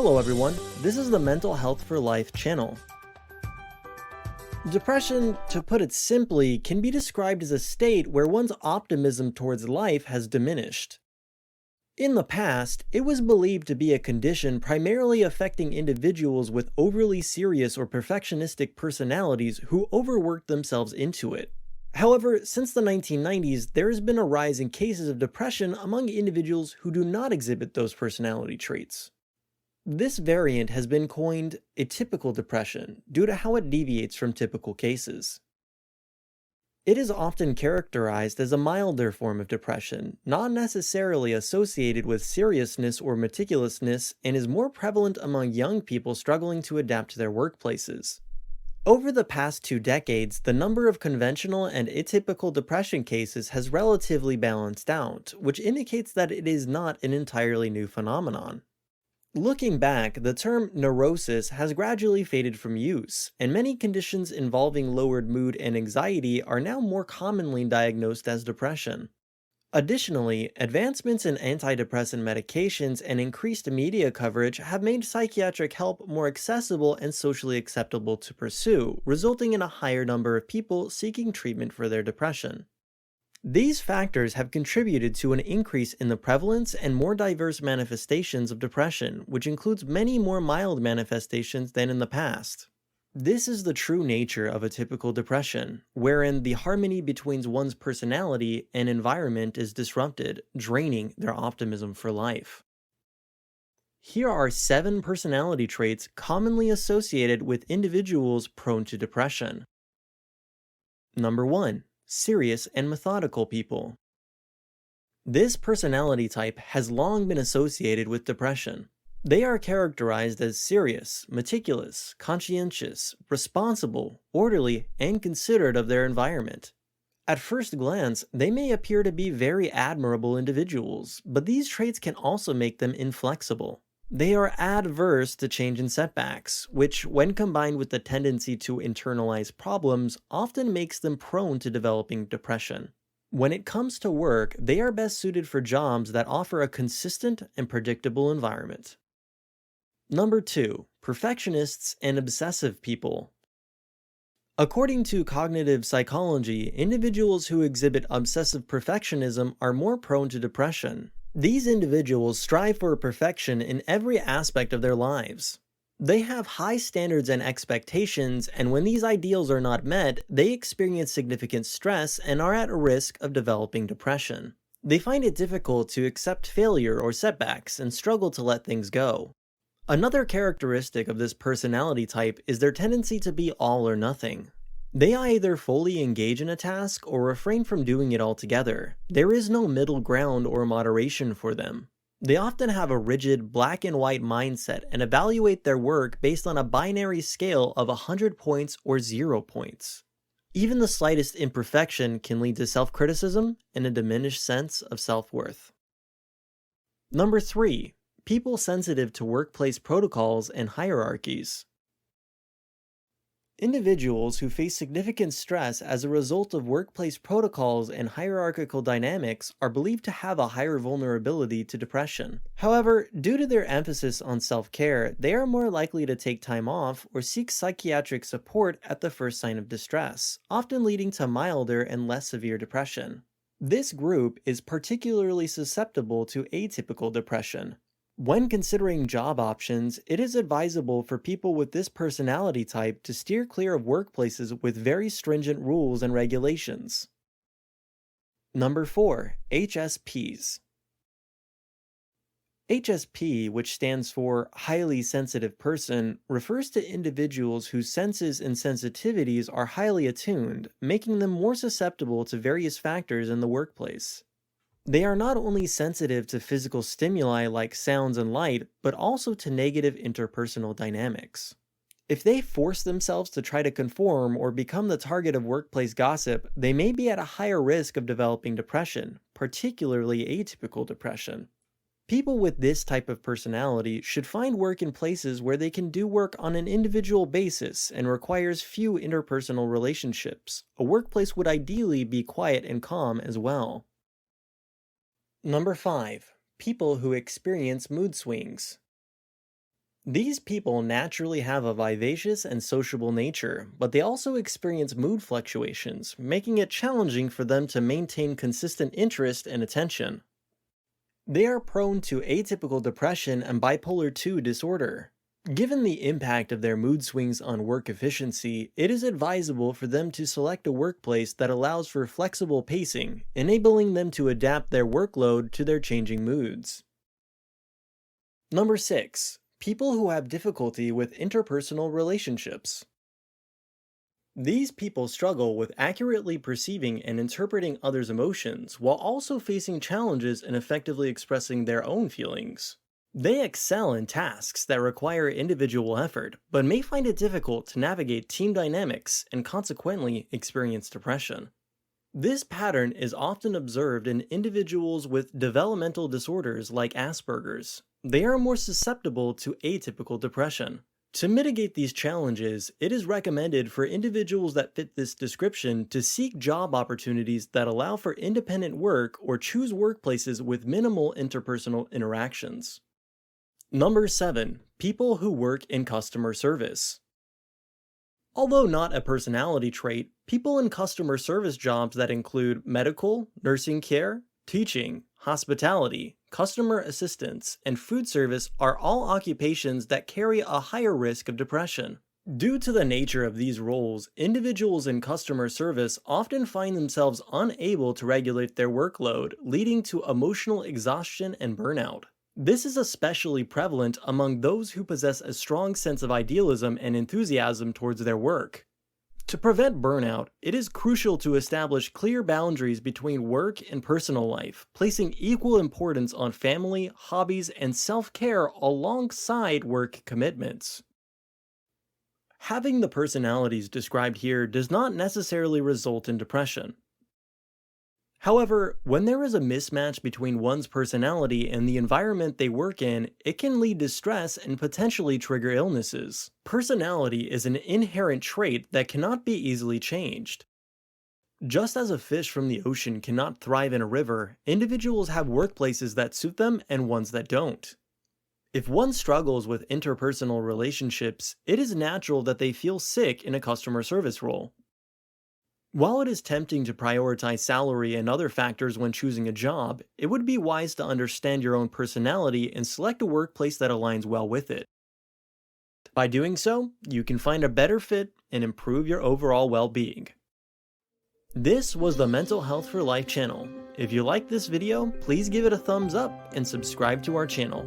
Hello everyone, this is the Mental Health for Life channel. Depression, to put it simply, can be described as a state where one's optimism towards life has diminished. In the past, it was believed to be a condition primarily affecting individuals with overly serious or perfectionistic personalities who overworked themselves into it. However, since the 1990s, there has been a rise in cases of depression among individuals who do not exhibit those personality traits. This variant has been coined atypical depression due to how it deviates from typical cases. It is often characterized as a milder form of depression, not necessarily associated with seriousness or meticulousness, and is more prevalent among young people struggling to adapt to their workplaces. Over the past 2 decades, the number of conventional and atypical depression cases has relatively balanced out, which indicates that it is not an entirely new phenomenon. Looking back, the term neurosis has gradually faded from use, and many conditions involving lowered mood and anxiety are now more commonly diagnosed as depression. Additionally, advancements in antidepressant medications and increased media coverage have made psychiatric help more accessible and socially acceptable to pursue, resulting in a higher number of people seeking treatment for their depression. These factors have contributed to an increase in the prevalence and more diverse manifestations of depression, which includes many more mild manifestations than in the past. This is the true nature of a typical depression, wherein the harmony between one's personality and environment is disrupted, draining their optimism for life. Here are 7 personality traits commonly associated with individuals prone to depression. Number 1. Serious and methodical people. This personality type has long been associated with depression. They are characterized as serious, meticulous, conscientious, responsible, orderly, and considerate of their environment. At first glance, they may appear to be very admirable individuals, but these traits can also make them inflexible. They are adverse to change and setbacks, which, when combined with the tendency to internalize problems, often makes them prone to developing depression. When it comes to work, they are best suited for jobs that offer a consistent and predictable environment. Number 2. Perfectionists and obsessive people. According to cognitive psychology, individuals who exhibit obsessive perfectionism are more prone to depression. These individuals strive for perfection in every aspect of their lives. They have high standards and expectations, and when these ideals are not met, they experience significant stress and are at risk of developing depression. They find it difficult to accept failure or setbacks and struggle to let things go. Another characteristic of this personality type is their tendency to be all or nothing. They either fully engage in a task or refrain from doing it altogether. There is no middle ground or moderation for them. They often have a rigid black and white mindset and evaluate their work based on a binary scale of 100 points or 0 points. Even the slightest imperfection can lead to self-criticism and a diminished sense of self-worth. Number 3. People sensitive to workplace protocols and hierarchies. Individuals who face significant stress as a result of workplace protocols and hierarchical dynamics are believed to have a higher vulnerability to depression. However, due to their emphasis on self-care, they are more likely to take time off or seek psychiatric support at the first sign of distress, often leading to milder and less severe depression. This group is particularly susceptible to atypical depression. When considering job options, it is advisable for people with this personality type to steer clear of workplaces with very stringent rules and regulations. Number 4. HSPs. HSP, which stands for Highly Sensitive Person, refers to individuals whose senses and sensitivities are highly attuned, making them more susceptible to various factors in the workplace. They are not only sensitive to physical stimuli like sounds and light, but also to negative interpersonal dynamics. If they force themselves to try to conform or become the target of workplace gossip, they may be at a higher risk of developing depression, particularly atypical depression. People with this type of personality should find work in places where they can do work on an individual basis and requires few interpersonal relationships. A workplace would ideally be quiet and calm as well. Number 5. People who experience mood swings. These people naturally have a vivacious and sociable nature, but they also experience mood fluctuations, making it challenging for them to maintain consistent interest and attention. They are prone to atypical depression and bipolar II disorder. Given the impact of their mood swings on work efficiency, it is advisable for them to select a workplace that allows for flexible pacing, enabling them to adapt their workload to their changing moods. Number 6. People who have difficulty with interpersonal relationships. These people struggle with accurately perceiving and interpreting others' emotions while also facing challenges in effectively expressing their own feelings. They excel in tasks that require individual effort, but may find it difficult to navigate team dynamics and consequently experience depression. This pattern is often observed in individuals with developmental disorders like Asperger's. They are more susceptible to atypical depression. To mitigate these challenges, it is recommended for individuals that fit this description to seek job opportunities that allow for independent work or choose workplaces with minimal interpersonal interactions. Number 7. People who work in customer service. Although not a personality trait, people in customer service jobs that include medical, nursing care, teaching, hospitality, customer assistance, and food service are all occupations that carry a higher risk of depression. Due to the nature of these roles, individuals in customer service often find themselves unable to regulate their workload, leading to emotional exhaustion and burnout. This is especially prevalent among those who possess a strong sense of idealism and enthusiasm towards their work. To prevent burnout, it is crucial to establish clear boundaries between work and personal life, placing equal importance on family, hobbies, and self-care alongside work commitments. Having the personalities described here does not necessarily result in depression. However, when there is a mismatch between one's personality and the environment they work in, it can lead to stress and potentially trigger illnesses. Personality is an inherent trait that cannot be easily changed. Just as a fish from the ocean cannot thrive in a river, individuals have workplaces that suit them and ones that don't. If one struggles with interpersonal relationships, it is natural that they feel sick in a customer service role. While it is tempting to prioritize salary and other factors when choosing a job, it would be wise to understand your own personality and select a workplace that aligns well with it. By doing so, you can find a better fit and improve your overall well-being. This was the Mental Health for Life channel. If you liked this video, please give it a thumbs up and subscribe to our channel.